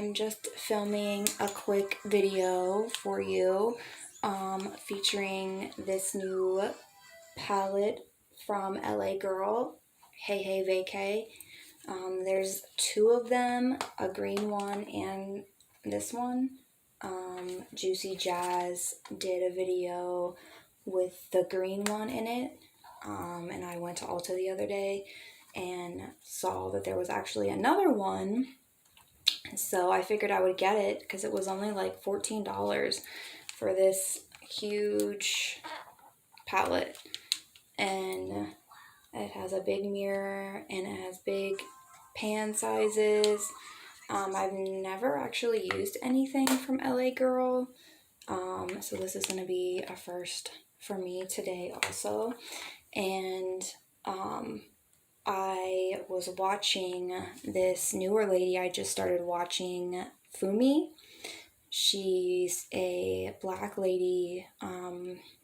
I'm just filming a quick video for you featuring this new palette from LA Girl, Hey Hey Vacay. There's two of them, a green one and this one. Juicy Jazz did a video with the green one in it, and I went to Ulta the other day and saw that there was actually another one, so I figured I would get it because it was only like $14 for this huge palette, and it has a big mirror and it has big pan sizes. I've never actually used anything from LA Girl, so this is going to be a first for me today also. And I was watching this newer lady I just started watching, Fumi. She's a black lady,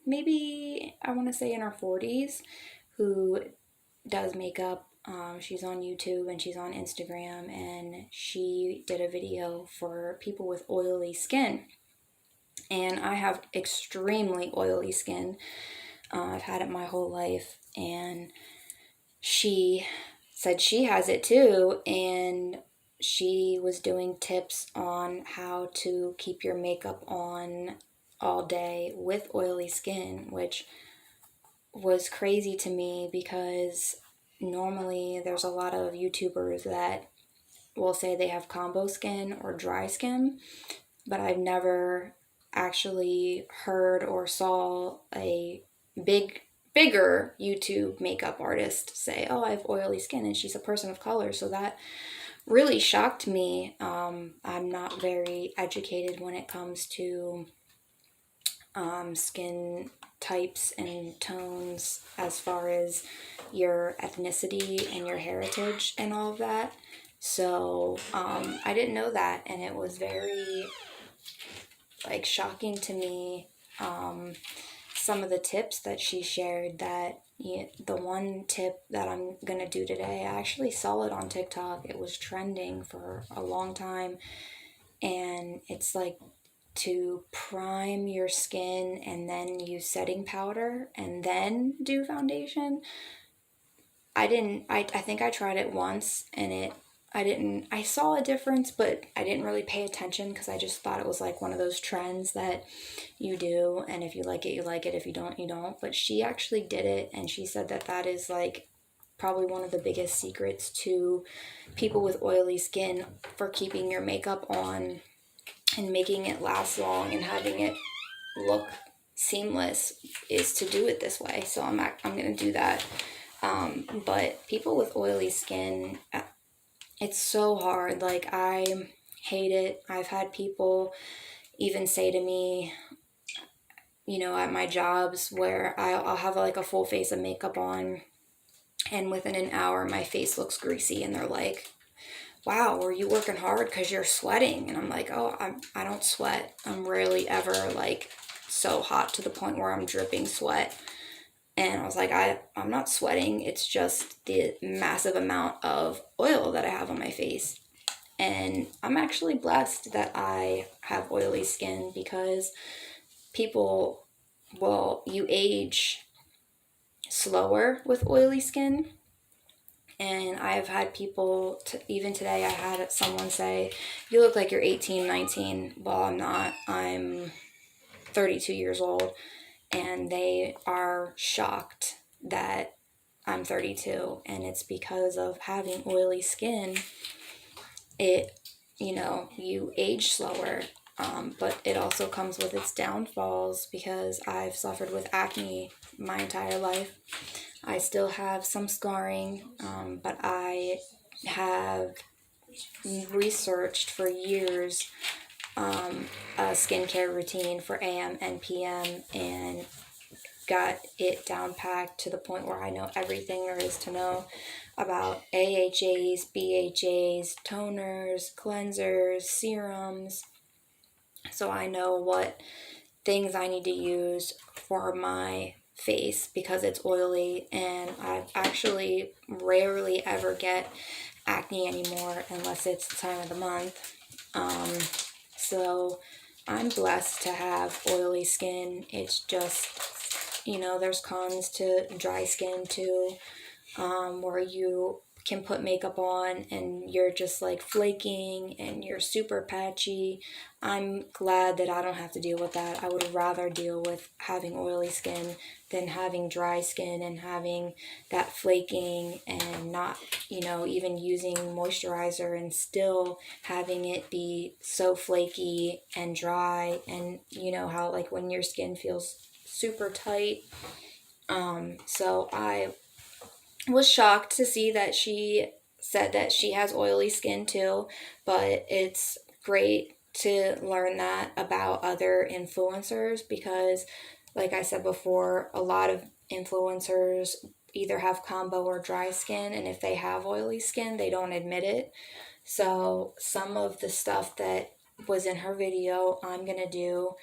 maybe I want to say in her 40s, who does makeup. She's on YouTube and she's on Instagram, and she did a video for people with oily skin. And I have extremely oily skin. I've had it my whole life, and she said she has it too, and she was doing tips on how to keep your makeup on all day with oily skin, which was crazy to me because normally there's a lot of YouTubers that will say they have combo skin or dry skin, but I've never actually heard or saw a bigger YouTube makeup artist say, oh, I have oily skin, and she's a person of color. So that really shocked me. I'm not very educated when it comes to skin types and tones as far as your ethnicity and your heritage and all of that. So I didn't know that, and it was very shocking to me. Some of the tips that she shared, that the one tip that I'm gonna do today, I actually saw it on TikTok. It was trending for a long time, and it's like to prime your skin and then use setting powder and then do foundation. I think I tried it once, and I saw a difference, but I didn't really pay attention because I just thought it was like one of those trends that you do, and if you like it, you like it. If you don't, you don't. But she actually did it, and she said that that is like probably one of the biggest secrets to people with oily skin for keeping your makeup on and making it last long and having it look seamless is to do it this way. So I'm going to do that. But people with oily skin, it's so hard. Like, I hate it. I've had people even say to me, at my jobs, where I'll have like a full face of makeup on, and within an hour my face looks greasy, and they're like, wow, are you working hard because you're sweating? And I'm like, oh, I don't sweat. I'm rarely ever like so hot to the point where I'm dripping sweat. And I was like, I'm not sweating. It's just the massive amount of oil that I have on my face. And I'm actually blessed that I have oily skin, because people, you age slower with oily skin. And I've had people, even today, I had someone say, you look like you're 18, 19. Well, I'm not. I'm 32 years old. And they are shocked that I'm 32. And it's because of having oily skin. You age slower. But it also comes with its downfalls, because I've suffered with acne my entire life. I still have some scarring, but I have researched for years a skincare routine for AM and PM, and got it down packed to the point where I know everything there is to know about AHAs, BHAs, toners, cleansers, serums. So I know what things I need to use for my face because it's oily, and I actually rarely ever get acne anymore unless it's the time of the month. So I'm blessed to have oily skin. It's just, there's cons to dry skin too, where you can put makeup on and you're just like flaking and you're super patchy. I'm glad that I don't have to deal with that. I would rather deal with having oily skin than having dry skin and having that flaking and not, even using moisturizer and still having it be so flaky and dry. And you know how like when your skin feels super tight. So I was shocked to see that she said that she has oily skin too, but it's great to learn that about other influencers because, like I said before, a lot of influencers either have combo or dry skin, and if they have oily skin, they don't admit it. So, some of the stuff that was in her video, I'm gonna do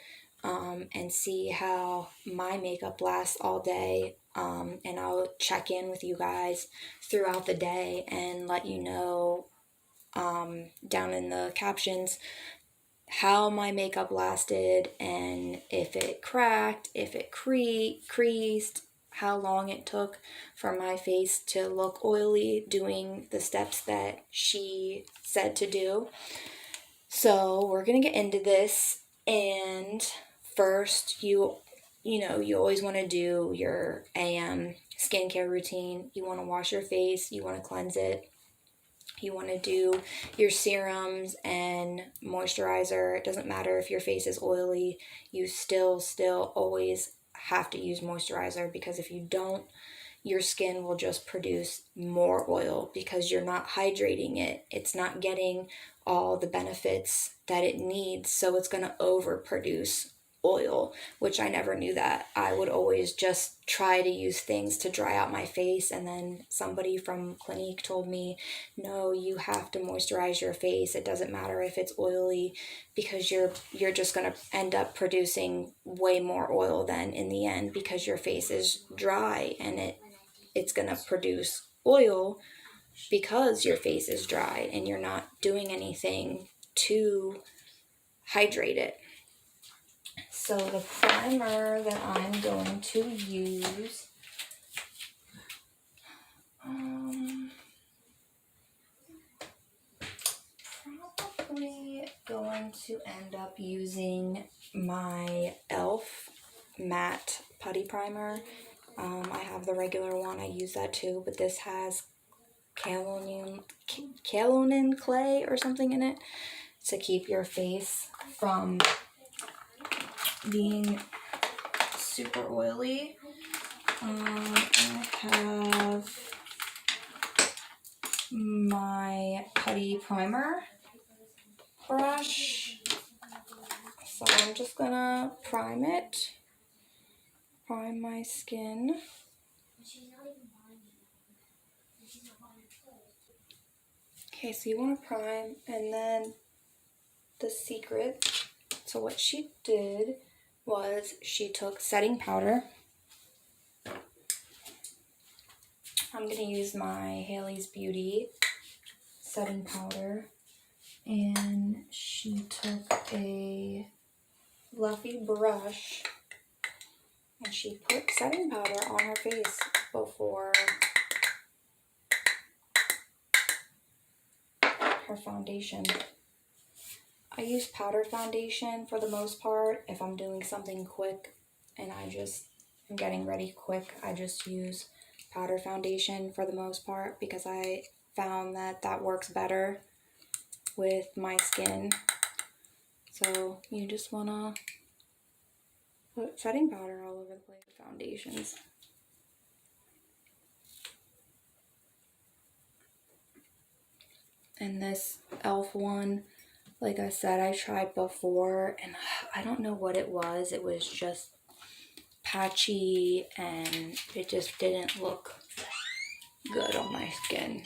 and see how my makeup lasts all day. And I'll check in with you guys throughout the day and let you know down in the captions how my makeup lasted and if it cracked, if it creased, how long it took for my face to look oily doing the steps that she said to do. So we're gonna get into this, and first you always want to do your AM skincare routine. You want to wash your face, you want to cleanse it, you want to do your serums and moisturizer. It doesn't matter if your face is oily, you still always have to use moisturizer, because if you don't, your skin will just produce more oil because you're not hydrating it. It's not getting all the benefits that it needs, so it's going to overproduce oil, which I never knew that. I would always just try to use things to dry out my face, and then somebody from Clinique told me, no, you have to moisturize your face. It doesn't matter if it's oily, because you're just going to end up producing way more oil then in the end, because your face is dry, and it's going to produce oil because your face is dry and you're not doing anything to hydrate it. So the primer that I'm going to use, probably going to end up using my e.l.f matte putty primer. I have the regular one, I use that too, but this has kaolin clay or something in it to keep your face from being super oily. I have my putty primer brush, so I'm just gonna prime my skin. Okay, so you want to prime, and then the secret to what she did was she took setting powder. I'm going to use my Haley's Beauty setting powder, and she took a fluffy brush and she put setting powder on her face before her foundation. I use powdered foundation for the most part. If I'm doing something quick and I'm getting ready quick, I just use powder foundation for the most part, because I found that works better with my skin. So you just want to put setting powder all over the place with foundations. And this e.l.f one, like I said, I tried before, and I don't know what it was. It was just patchy, and it just didn't look good on my skin.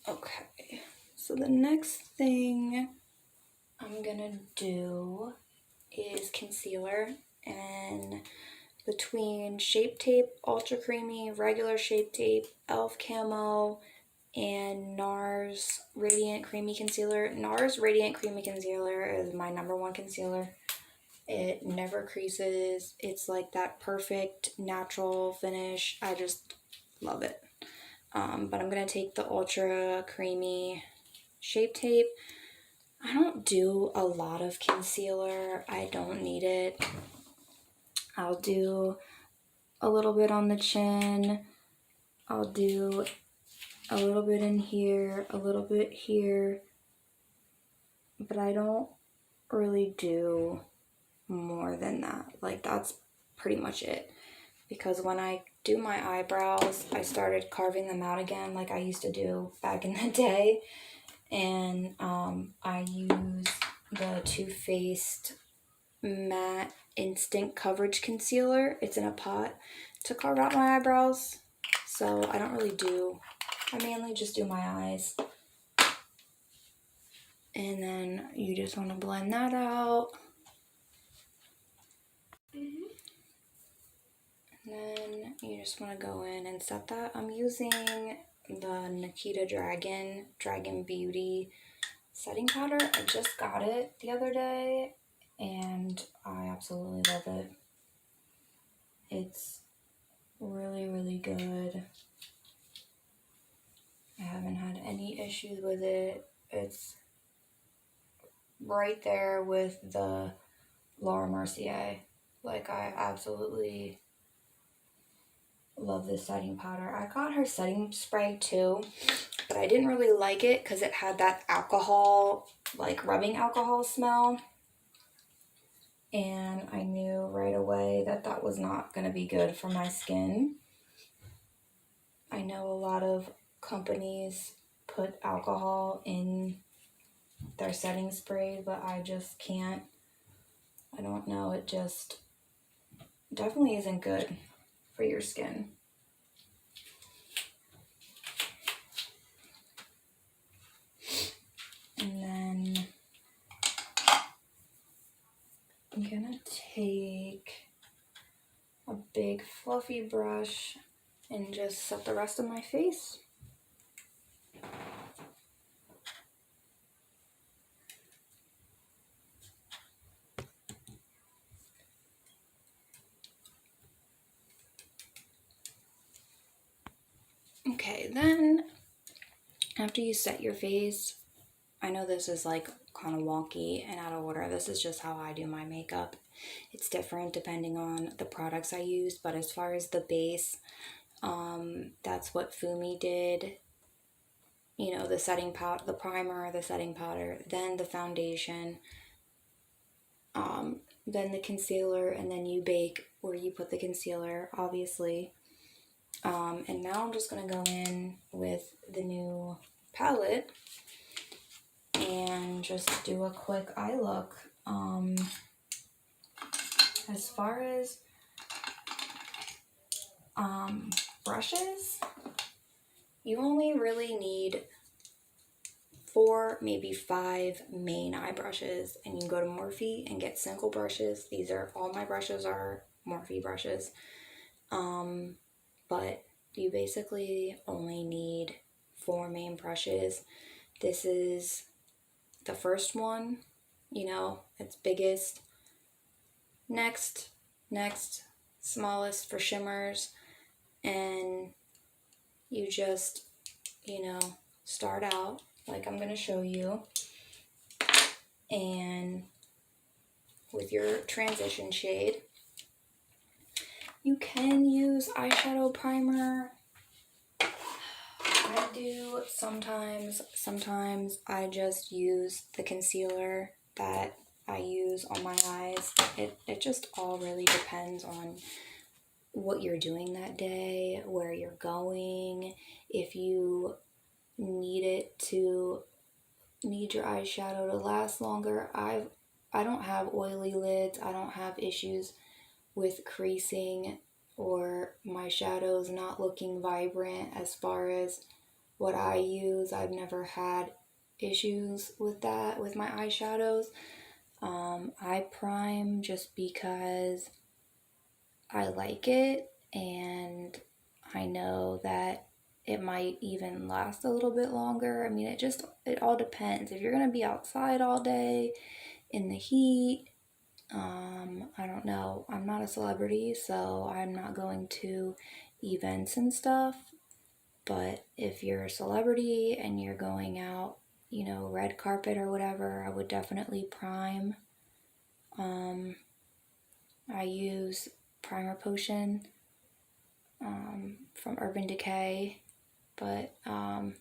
Okay, so the next thing I'm gonna do is concealer, and between Shape Tape Ultra Creamy, regular Shape Tape, e.l.f Camo, and NARS Radiant Creamy Concealer. NARS Radiant Creamy Concealer is my #1 concealer. It never creases. It's like that perfect natural finish. I just love it. But I'm going to take the Ultra Creamy Shape Tape. I don't do a lot of concealer. I don't need it. I'll do a little bit on the chin. I'll do a little bit in here, a little bit here. But I don't really do more than that. Like, that's pretty much it. Because when I do my eyebrows, I started carving them out again like I used to do back in the day. And I use the Too Faced Matte Instant Coverage Concealer. It's in a pot to carve out my eyebrows. So I don't really do, I mainly just do my eyes. And then you just want to blend that out. And then you just want to go in and set that. I'm using the Nikita Dragon Beauty setting powder. I just got it the other day and I absolutely love it. It's really, really good. I haven't had any issues with it. It's right there with the Laura Mercier. Like, I absolutely love this setting powder. I got her setting spray too, but I didn't really like it because it had that alcohol, like rubbing alcohol smell. And I knew right away that that was not going to be good for my skin. I know a lot of companies put alcohol in their setting spray, but I just can't. I don't know. It just definitely isn't good for your skin. And then I'm gonna take a big fluffy brush and just set the rest of my face. Okay, then after you set your face, I know this is like kind of wonky and out of order. This is just how I do my makeup. It's different depending on the products I use, but as far as the base, that's what Fumi did. You know, the setting powder, the primer, the setting powder, then the foundation, then the concealer, and then you bake where you put the concealer, obviously. And now I'm just going to go in with the new palette and just do a quick eye look. As far as brushes, you only really need 4, maybe 5 main eye brushes, and you can go to Morphe and get single brushes. These are, all my brushes are Morphe brushes. But you basically only need 4 main brushes. This is the first one, you know, it's biggest. Next, smallest for shimmers. And you just, you know, start out like I'm going to show you. And with your transition shade, you can use eyeshadow primer. I do sometimes I just use the concealer that I use on my eyes. It just all really depends on what you're doing that day, where you're going, if you need your eyeshadow to last longer. I don't have oily lids. I don't have issues with creasing or my shadows not looking vibrant. As far as what I use, I've never had issues with that with my eyeshadows. I prime just because I like it, and I know that it might even last a little bit longer. I mean, it all depends. If you're gonna be outside all day in the heat, I don't know. I'm not a celebrity, so I'm not going to events and stuff. But if you're a celebrity and you're going out, red carpet or whatever, I would definitely prime. I use primer potion from Urban Decay, but the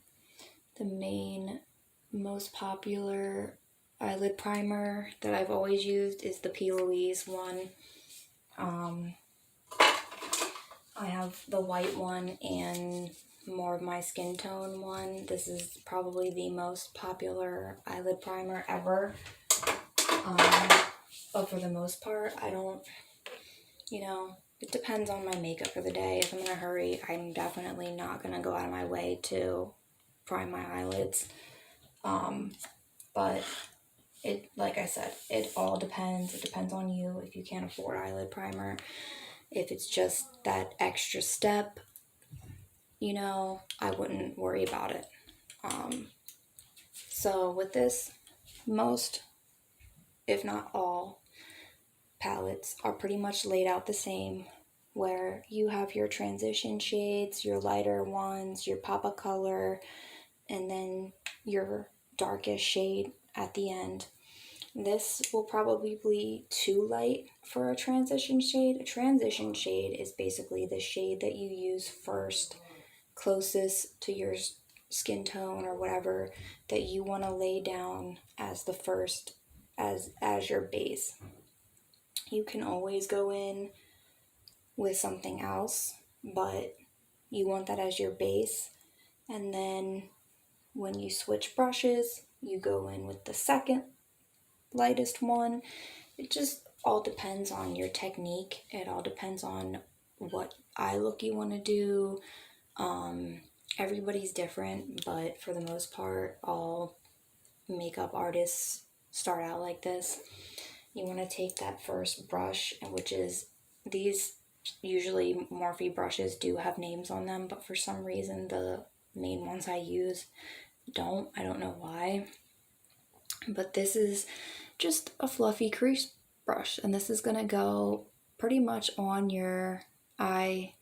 most popular eyelid primer that I've always used is the P. Louise one. I have the white one and more of my skin tone one. This is probably the most popular eyelid primer ever. But for the most part, I don't, it depends on my makeup for the day. If I'm in a hurry, I'm definitely not going to go out of my way to prime my eyelids. But like I said, it all depends. It depends on you if you can't afford eyelid primer. If it's just that extra step, I wouldn't worry about it. So with this, most, if not all, palettes are pretty much laid out the same, where you have your transition shades, your lighter ones, your pop of color, and then your darkest shade at the end. This will probably be too light for a transition shade. A transition shade is basically the shade that you use first, closest to your skin tone or whatever, that you want to lay down as the first, as your base. You can always go in with something else, but you want that as your base. And then when you switch brushes, you go in with the second lightest one. It just all depends on your technique. It all depends on what eye look you want to do. Everybody's different, but for the most part, all makeup artists start out like this. You want to take that first brush, which is these, usually Morphe brushes do have names on them, but for some reason the main ones I use don't. I don't know why. But this is just a fluffy crease brush, and this is going to go pretty much on your eyelid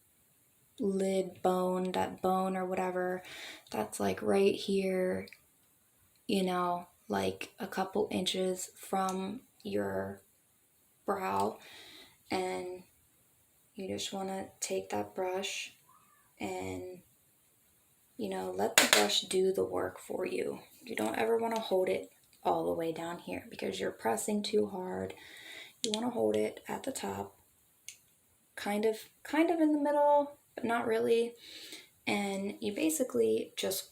bone, that bone or whatever that's like right here, like a couple inches from your brow. And you just want to take that brush and let the brush do the work for you. You don't ever want to hold it all the way down here because you're pressing too hard. You want to hold it at the top, kind of in the middle, but not really. And you basically just,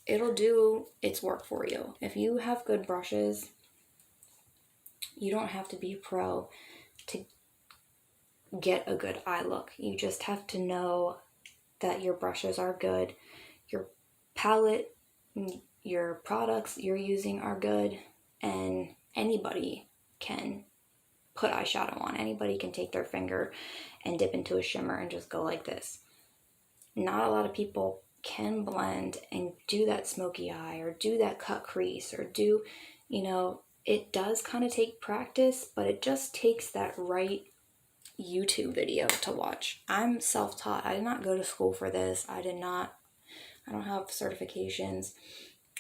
it'll do its work for you. If you have good brushes, you don't have to be pro to get a good eye look. You just have to know that your brushes are good, your palette, your products you're using are good, and anybody can put eyeshadow on. Anybody can take their finger and dip into a shimmer and just go like this. Not a lot of people can blend and do that smoky eye or do that cut crease or do, it does kind of take practice, but it just takes that right YouTube video to watch. I'm self-taught. I did not go to school for this. I don't have certifications.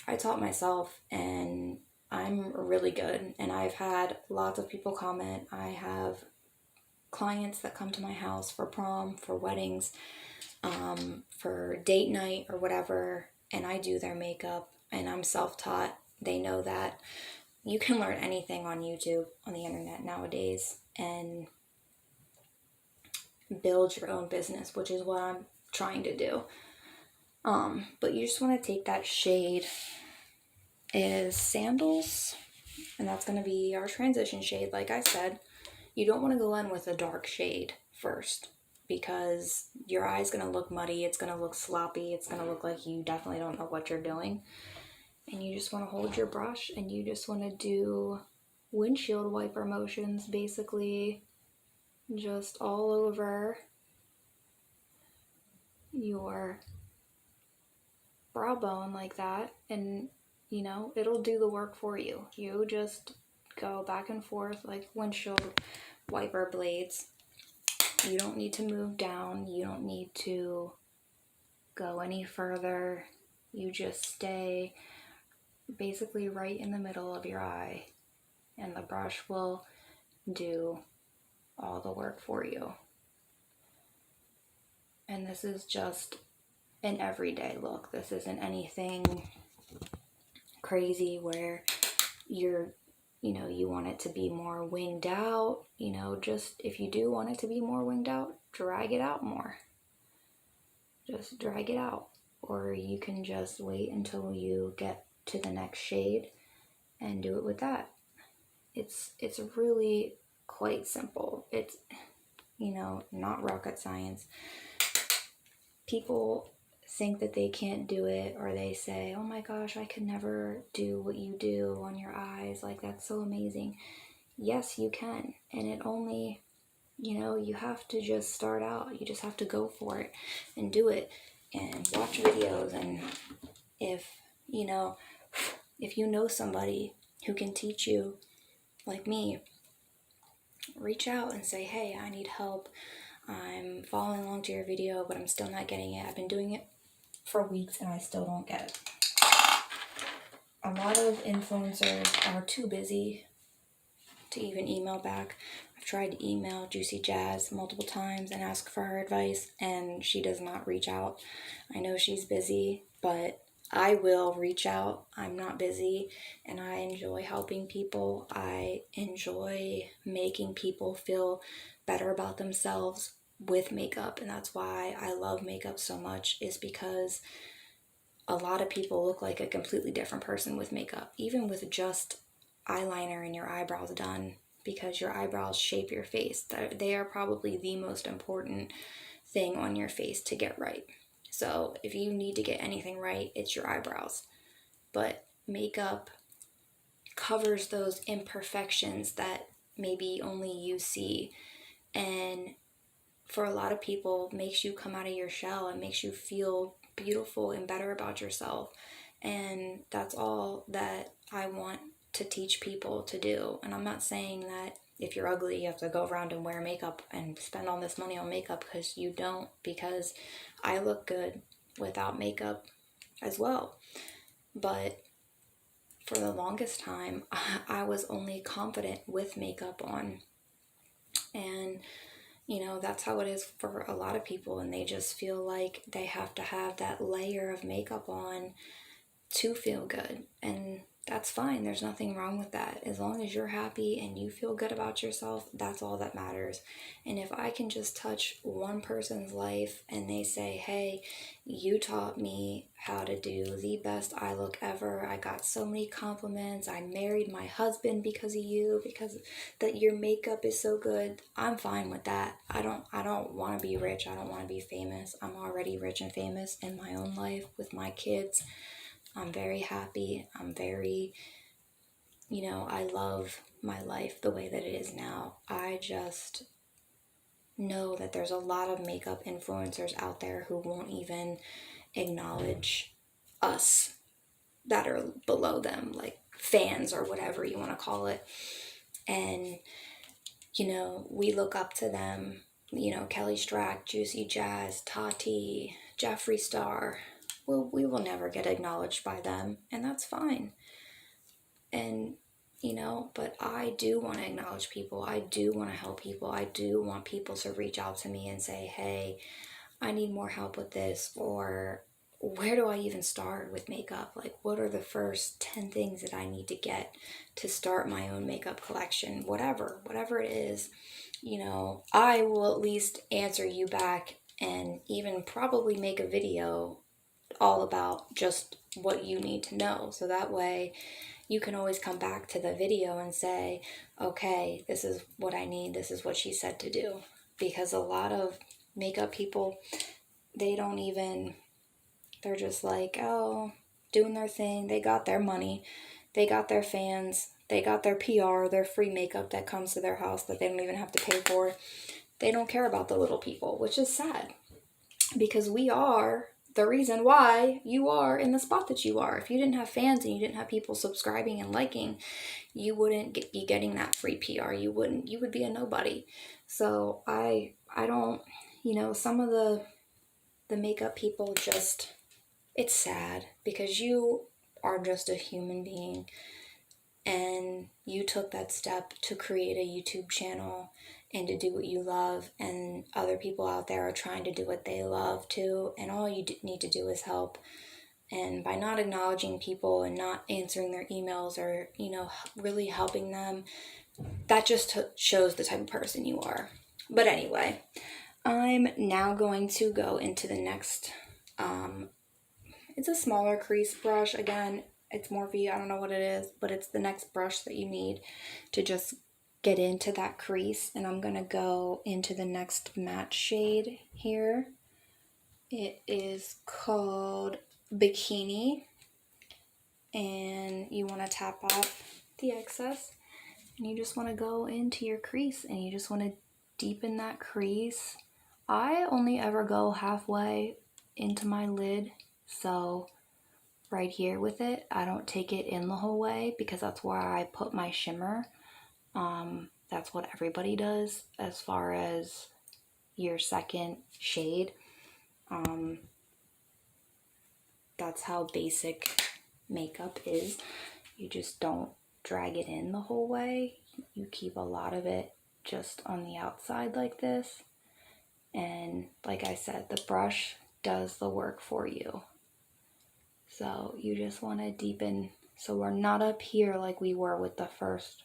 I taught myself, and I'm really good. And I've had lots of people comment. I have clients that come to my house for prom, for weddings, for date night or whatever, and I do their makeup, and I'm self-taught. They know that you can learn anything on YouTube, on the internet nowadays, and build your own business, which is what I'm trying to do. But you just want to take that shade is Sandals, and that's going to be our transition shade. Like I said, you don't want to go in with a dark shade first because your eye's going to look muddy, it's going to look sloppy, it's going to look like you definitely don't know what you're doing. And you just want to hold your brush and you just want to do windshield wiper motions, basically just all over your brow bone like that, and you know, it'll do the work for you. You just go back and forth like windshield wiper blades. You don't need to move down, you don't need to go any further. You just stay basically right in the middle of your eye, and the brush will do all the work for you. And this is just an everyday look. This isn't anything crazy where you want it to be more winged out. Just if you do want it to be more winged out, drag it out more. Just drag it out. Or you can just wait until you get to the next shade and do it with that. It's really quite simple. It's, not rocket science. People think that they can't do it, or they say, oh my gosh, I could never do what you do on your eyes, like that's so amazing. Yes, you can, and it only, you have to just start out. You just have to go for it and do it and watch videos. And if you know somebody who can teach you, like me, reach out and say, hey, I need help. I'm following along to your video, but I'm still not getting it. I've been doing it for weeks and I still don't get it. A lot of influencers are too busy to even email back. I've tried to email Juicy Jazz multiple times and ask for her advice, and she does not reach out. I know she's busy, but I will reach out. I'm not busy, and I enjoy helping people. I enjoy making people feel better about themselves with makeup, and that's why I love makeup so much, is because a lot of people look like a completely different person with makeup, even with just eyeliner and your eyebrows done, because your eyebrows shape your face. They are probably the most important thing on your face to get right. So if you need to get anything right, it's your eyebrows. But makeup covers those imperfections that maybe only you see, and for a lot of people, makes you come out of your shell and makes you feel beautiful and better about yourself. And that's all that I want to teach people to do. And I'm not saying that if you're ugly, you have to go around and wear makeup and spend all this money on makeup, because you don't, because I look good without makeup as well. But for the longest time, I was only confident with makeup on. And that's how it is for a lot of people, and they just feel like they have to have that layer of makeup on to feel good. And that's fine. There's nothing wrong with that. As long as you're happy and you feel good about yourself, that's all that matters. And if I can just touch one person's life and they say, hey, you taught me how to do the best eye look ever. I got so many compliments. I married my husband because of you, because that your makeup is so good. I'm fine with that. I don't want to be rich. I don't want to be famous. I'm already rich and famous in my own life with my kids. I'm very happy. I'm very, I love my life the way that it is now. I just know that there's a lot of makeup influencers out there who won't even acknowledge us that are below them, like fans or whatever you want to call it. And, we look up to them, Kelly Strack, Juicy Jazz, Tati, Jeffree Star. Well, we will never get acknowledged by them, and that's fine. And, but I do want to acknowledge people. I do want to help people. I do want people to reach out to me and say, hey, I need more help with this, or where do I even start with makeup? Like, what are the first 10 things that I need to get to start my own makeup collection? Whatever it is, I will at least answer you back, and even probably make a video all about just what you need to know. So that way you can always come back to the video and say, okay, this is what I need. This is what she said to do. Because a lot of makeup people, they're just like, oh, doing their thing. They got their money. They got their fans. They got their PR, their free makeup that comes to their house that they don't even have to pay for. They don't care about the little people, which is sad. Because we are the reason why you are in the spot that you are. If you didn't have fans and you didn't have people subscribing and liking, you wouldn't be getting that free PR. You would be a nobody. So I don't, some of the makeup people just, it's sad because you are just a human being and you took that step to create a YouTube channel and to do what you love, and other people out there are trying to do what they love too, and all you need to do is help. And by not acknowledging people and not answering their emails or, really helping them, that just shows the type of person you are. But anyway, I'm now going to go into the next, it's a smaller crease brush. Again, it's Morphe, I don't know what it is, but it's the next brush that you need to just get into that crease. And I'm going to go into the next matte shade here. It is called Bikini, and you want to tap off the excess, and you just want to go into your crease, and you just want to deepen that crease. I only ever go halfway into my lid, so right here with it, I don't take it in the whole way because that's where I put my shimmer. That's what everybody does as far as your second shade. That's how basic makeup is. You just don't drag it in the whole way. You keep a lot of it just on the outside like this. And like I said, the brush does the work for you. So you just want to deepen, so we're not up here like we were with the first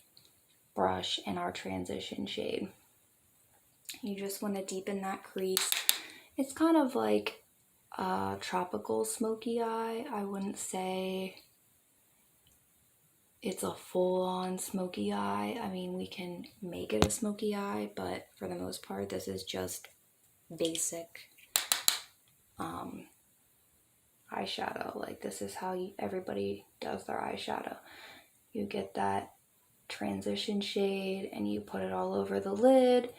brush in our transition shade. You just want to deepen that crease. It's kind of like a tropical smoky eye. I wouldn't say it's a full-on smoky eye. I mean, we can make it a smoky eye, but for the most part, this is just basic eyeshadow. Like, this is how everybody does their eyeshadow. You get that transition shade and you put it all over the lid.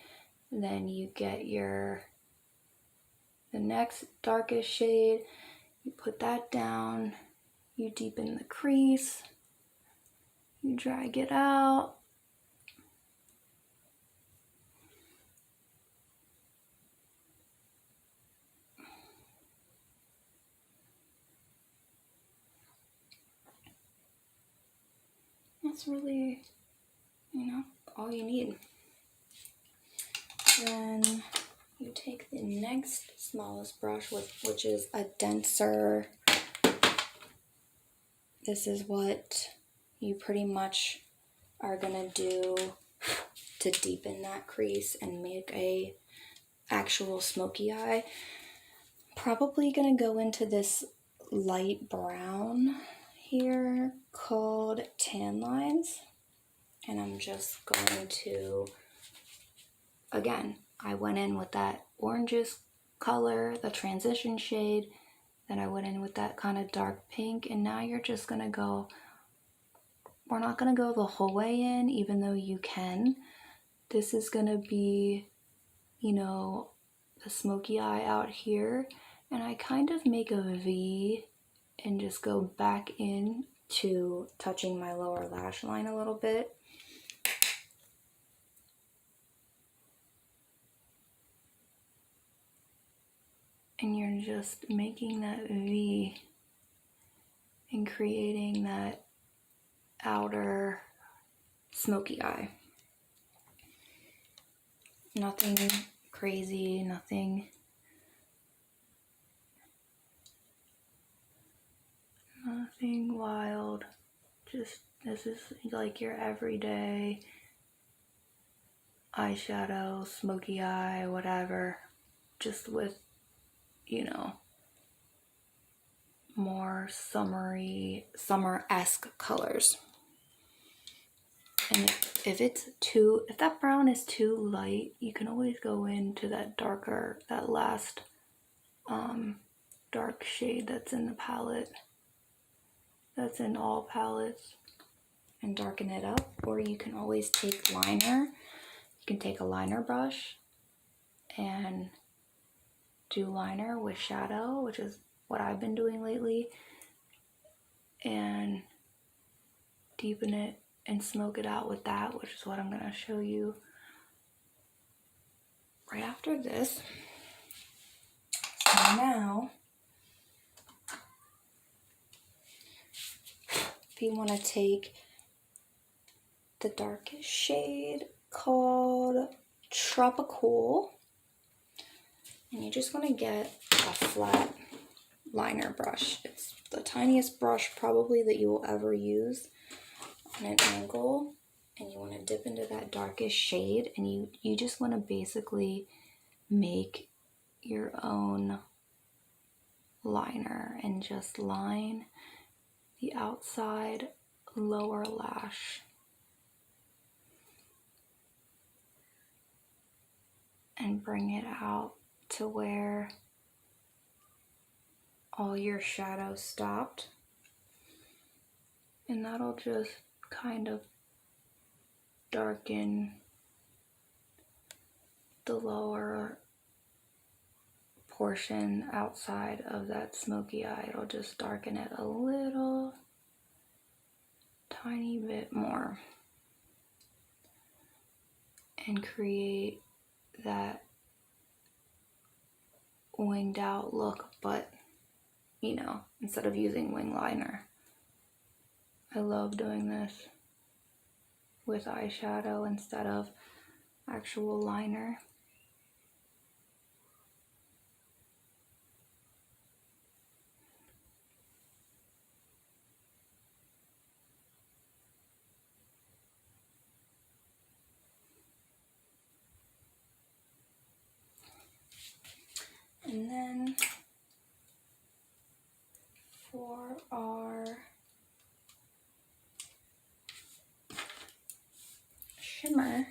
Then you get the next darkest shade, you put that down, you deepen the crease, you drag it out. That's really, all you need. Then you take the next smallest brush, which is a denser. This is what you pretty much are gonna do to deepen that crease and make a actual smoky eye. Probably gonna go into this light brown here called Tan Lines, and I'm just going to, again, I went in with that oranges color, the transition shade, then I went in with that kind of dark pink, and now you're just gonna go, we're not gonna go the whole way in, even though you can. This is gonna be, the smoky eye out here, and I kind of make a V and just go back in to touching my lower lash line a little bit. And you're just making that V and creating that outer smoky eye. Nothing crazy, nothing wild. Just, this is like your everyday eyeshadow, smoky eye, whatever, just with, more summer-esque colors. And if that brown is too light, you can always go into that darker, that last dark shade that's in the palette, that's in all palettes. and darken it up, or you can always take liner. You can take a liner brush and do liner with shadow, which is what I've been doing lately, and deepen it and smoke it out with that, which is what I'm going to show you right after this. So now, if you want to take the darkest shade called Tropical, and you just want to get a flat liner brush. It's the tiniest brush probably that you will ever use on an angle, and you want to dip into that darkest shade, and you just want to basically make your own liner and just line the outside lower lash and bring it out to where all your shadow stopped, and that'll just kind of darken the lower portion outside of that smoky eye. It'll just darken it a little tiny bit more and create that winged out look, but you know, instead of using wing liner. I love doing this with eyeshadow instead of actual liner. And then for our shimmer,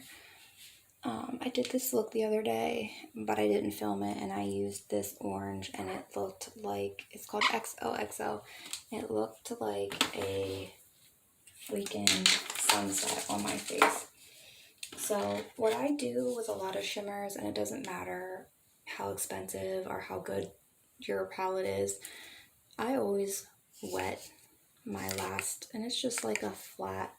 I did this look the other day, but I didn't film it, and I used this orange, and it looked like, it's called XOXO. It looked like a freaking sunset on my face. So what I do with a lot of shimmers, and it doesn't matter how expensive or how good your palette is, I always wet my last, and it's just like a flat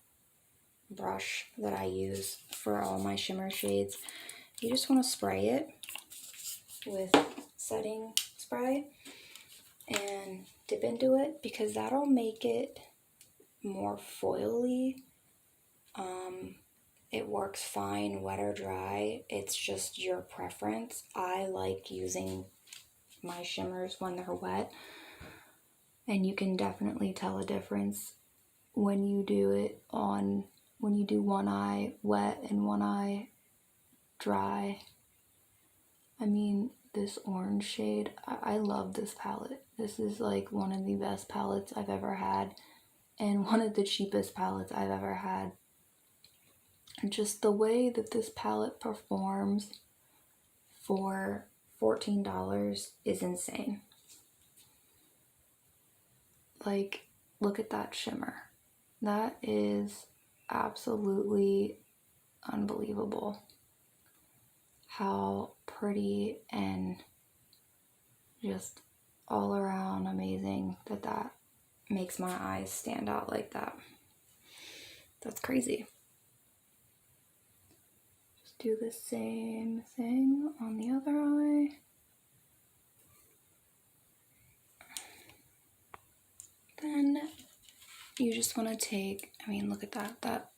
brush that I use for all my shimmer shades. You just want to spray it with setting spray and dip into it, because that'll make it more foily. It works fine wet or dry. It's just your preference. I like using my shimmers when they're wet, and you can definitely tell a difference when you do it on, when you do one eye wet and one eye dry. I mean, this orange shade, I love this palette. This is like one of the best palettes I've ever had, and one of the cheapest palettes I've ever had. Just the way that this palette performs for $14 is insane. Like, look at that shimmer. That is absolutely unbelievable. How pretty and just all around amazing that makes my eyes stand out like that. That's crazy. Just do the same thing on the other eye. Then you just want to take, I mean, look at that.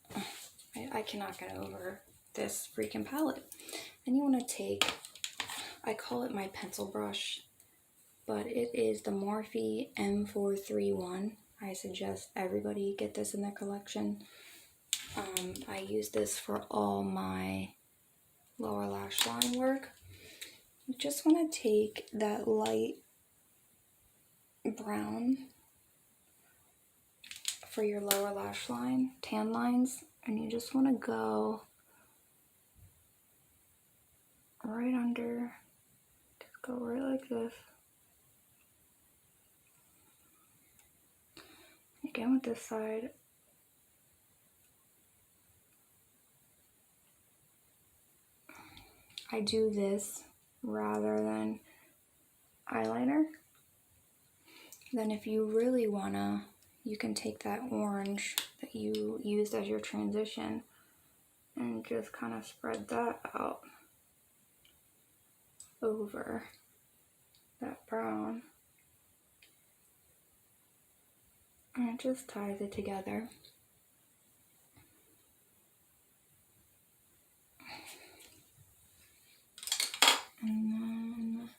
I cannot get over this freaking palette. Then you want to take, I call it my pencil brush, but it is the Morphe M431. I suggest everybody get this in their collection. I use this for all my lower lash line work. You just want to take that light brown for your lower lash line, tan lines, and you just want to go right under, just go right like this. Again with this side, I do this rather than eyeliner, then if you really wanna, you can take that orange that you used as your transition and just kind of spread that out over that brown. And it just ties it together. And then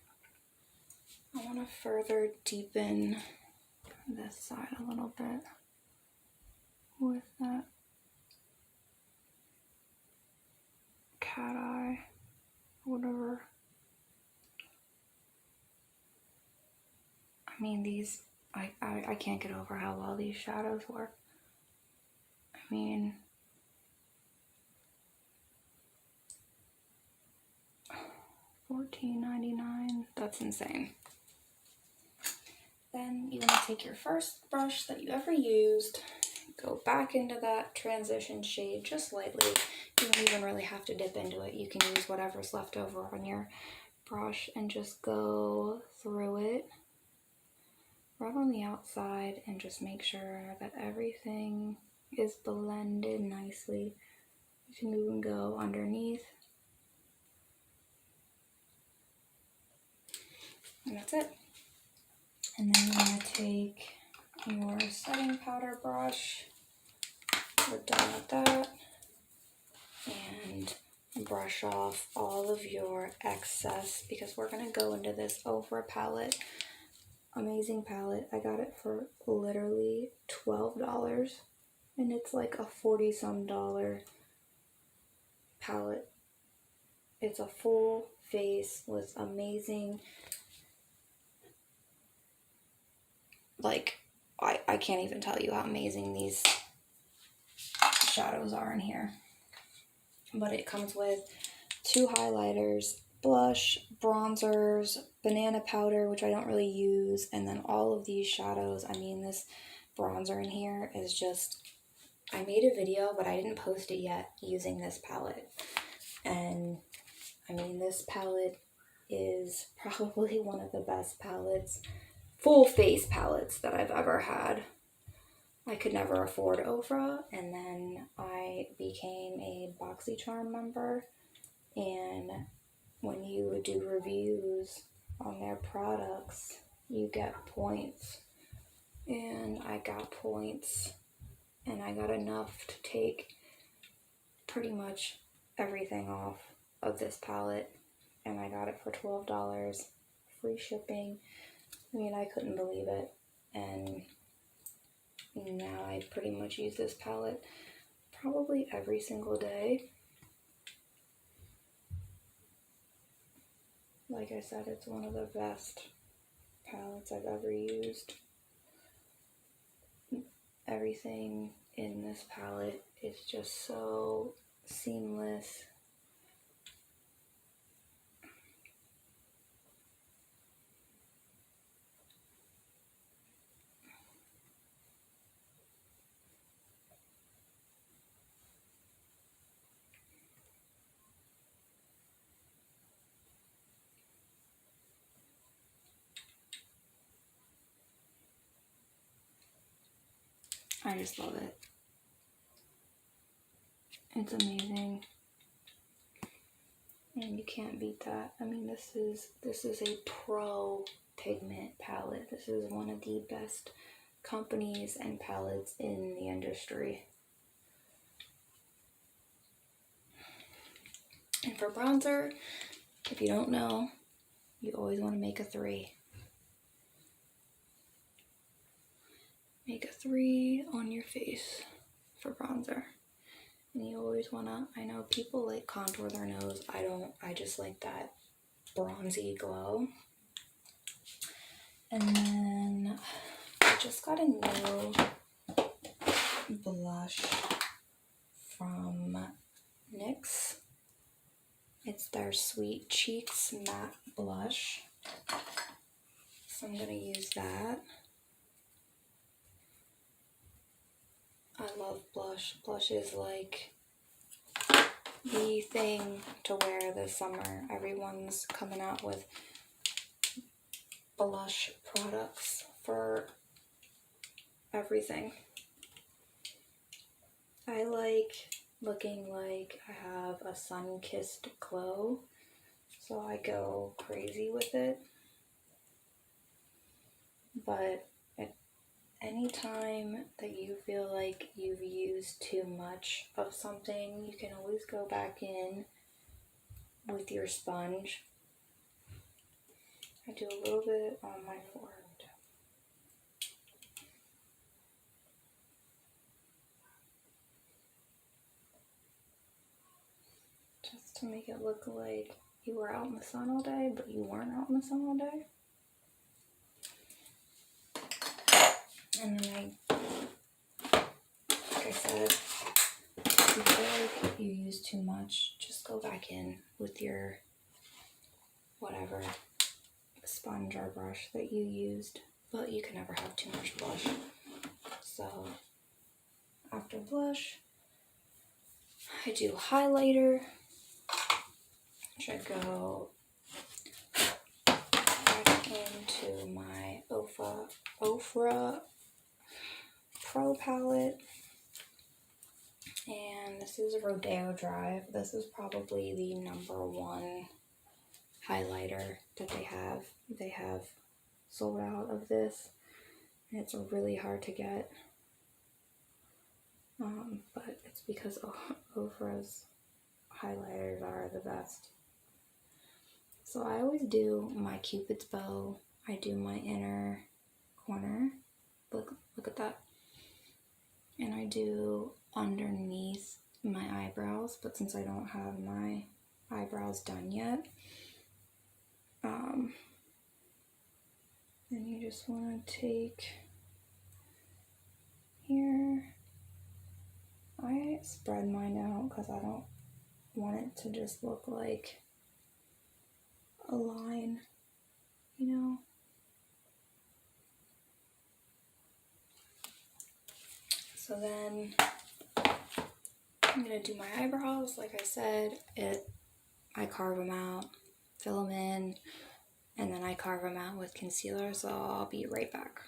I want to further deepen this side a little bit with that cat eye, whatever. I mean, these, I can't get over how well these shadows work. I mean, $14.99, that's insane. Then you want to take your first brush that you ever used, go back into that transition shade just lightly. You don't even really have to dip into it. You can use whatever's left over on your brush and just go through it, rub on the outside, and just make sure that everything is blended nicely. You can even go underneath. And that's it. And then you want to take your setting powder brush, we're done with that, and brush off all of your excess because we're going to go into this over palette. Amazing palette. I got it for literally $12 and it's like a 40-some dollar palette. It's a full face, was amazing. Like, I can't even tell you how amazing these shadows are in here. But it comes with 2 highlighters, blush, bronzers, banana powder, which I don't really use, and then all of these shadows. I mean, this bronzer in here is just, I made a video, but I didn't post it yet using this palette. And I mean, this palette is probably one of the best palettes, full face palettes that I've ever had. I could never afford Ofra, and then I became a BoxyCharm member, and when you do reviews on their products, you get points, and I got points, and I got enough to take pretty much everything off of this palette, and I got it for $12, free shipping. I mean, I couldn't believe it, and now I pretty much use this palette probably every single day. Like I said, it's one of the best palettes I've ever used. Everything in this palette is just so seamless. I just love it. It's amazing. And you can't beat that. I mean, this is a pro pigment palette. This is one of the best companies and palettes in the industry. And for bronzer, if you don't know, you always want to make a 3. Make a 3 on your face for bronzer. And you always want to, I know people like contour their nose. I don't. I just like that bronzy glow. And then I just got a new blush from NYX. It's their Sweet Cheeks matte blush. So I'm going to use that. I love blush. Blush is like the thing to wear this summer. Everyone's coming out with blush products for everything. I like looking like I have a sun-kissed glow, so I go crazy with it. But at any time that you feel like you've used too much of something, you can always go back in with your sponge. I do a little bit on my forehead. Just to make it look like you were out in the sun all day, but you weren't out in the sun all day. And then like I said, if you feel like you use too much, just go back in with your whatever sponge or brush that you used. But you can never have too much blush. So after blush, I do highlighter, which I go back into my Ofra Pro palette, and this is Rodeo Drive. This is probably the #1 highlighter that they have. They have sold out of this, and it's really hard to get, but it's because Ofra's highlighters are the best. So I always do my Cupid's bow. I do my inner corner. Look at that. And I do underneath my eyebrows, but since I don't have my eyebrows done yet, then you just want to take here. I spread mine out because I don't want it to just look like a line, you know? So then I'm gonna do my eyebrows. Like I said, I carve them out, fill them in, and then I carve them out with concealer, so I'll be right back.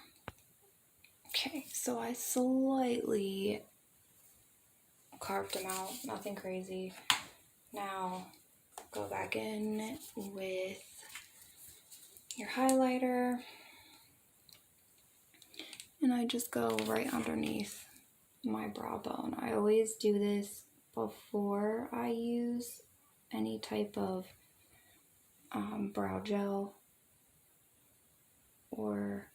Okay, so I slightly carved them out, nothing crazy. Now go back in with your highlighter, and I just go right underneath my brow bone. I always do this before I use any type of brow gel, or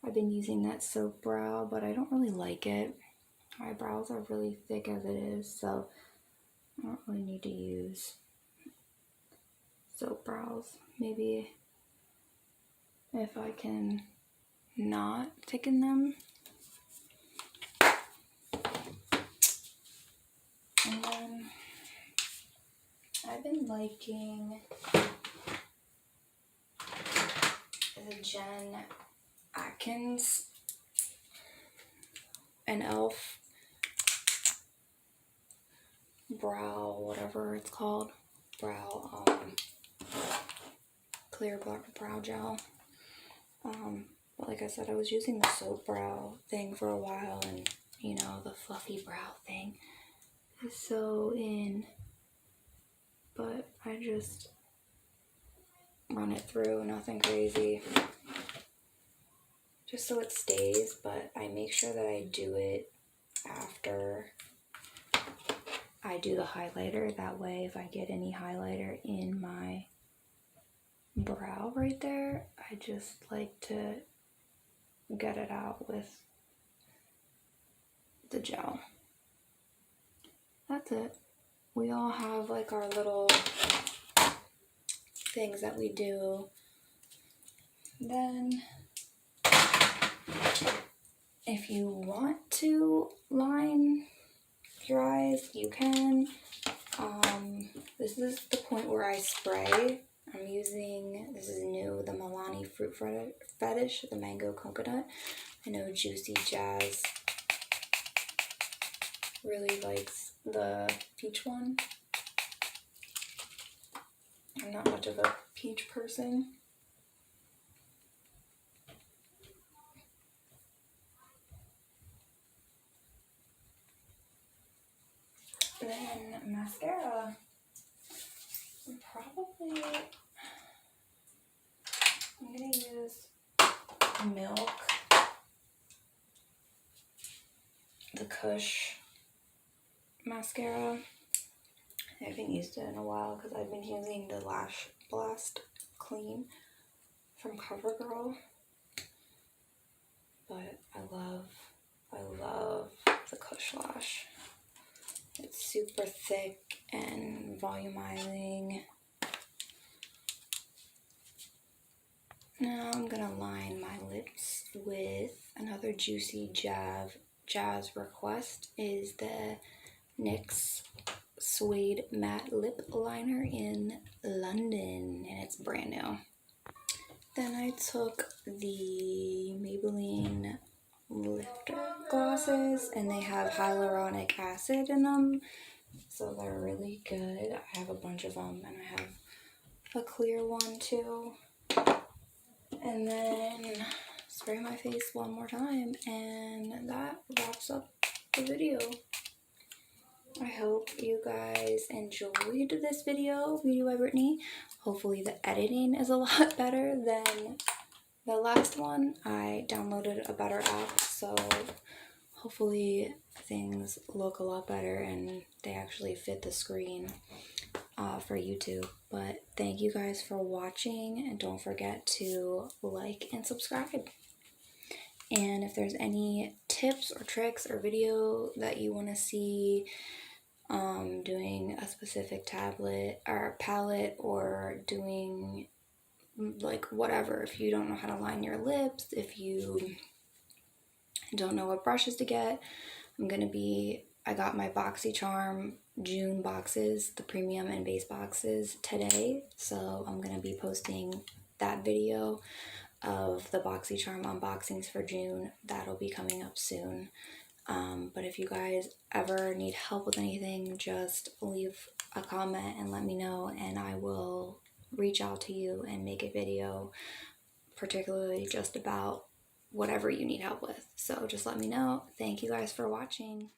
I've been using that soap brow, but I don't really like it. My brows are really thick as it is, so I don't really need to use soap brows. Maybe if I can not thicken them. And then I've been liking the Jen Atkins and E.l.f brow, whatever it's called, brow, clear brow gel. But like I said, I was using the soap brow thing for a while, and you know, the fluffy brow thing is so in, but I just run it through, nothing crazy, just so it stays. But I make sure that I do it after I do the highlighter. That way, if I get any highlighter in my brow right there, I just like to get it out with the gel. That's it. We all have like our little things that we do. Then if you want to line your eyes, you can. This is the point where I spray. I'm using, this is new, the Milani Fruit Fetish, the mango coconut. I know Juicy Jazz really likes the peach one. I'm not much of a peach person. Then mascara. I'm gonna use Milk, the Kush mascara. I haven't used it in a while because I've been using the Lash Blast Clean from CoverGirl. But I love the Kush Lash. It's super thick and volumizing. Now I'm gonna line my lips with another Juicy Jazz request is the NYX Suede Matte Lip Liner in London, and it's brand new. Then I took the Maybelline Lifter glosses, and they have hyaluronic acid in them, so they're really good. I have a bunch of them, and I have a clear one too. And then spray my face one more time, and that wraps up the video. I hope you guys enjoyed this video, Beauty by Brittany. Hopefully the editing is a lot better than the last one. I downloaded a better app, so hopefully things look a lot better and they actually fit the screen for YouTube. But thank you guys for watching, and don't forget to like and subscribe. And if there's any tips or tricks or video that you want to see doing a specific tablet or palette, or doing like whatever, if you don't know how to line your lips, if you don't know what brushes to get, I got my BoxyCharm June boxes, the premium and base boxes, today, so I'm gonna be posting that video of the BoxyCharm unboxings for June. That'll be coming up soon. But if you guys ever need help with anything, just leave a comment and let me know, and I will reach out to you and make a video particularly just about whatever you need help with. So just let me know. Thank you guys for watching.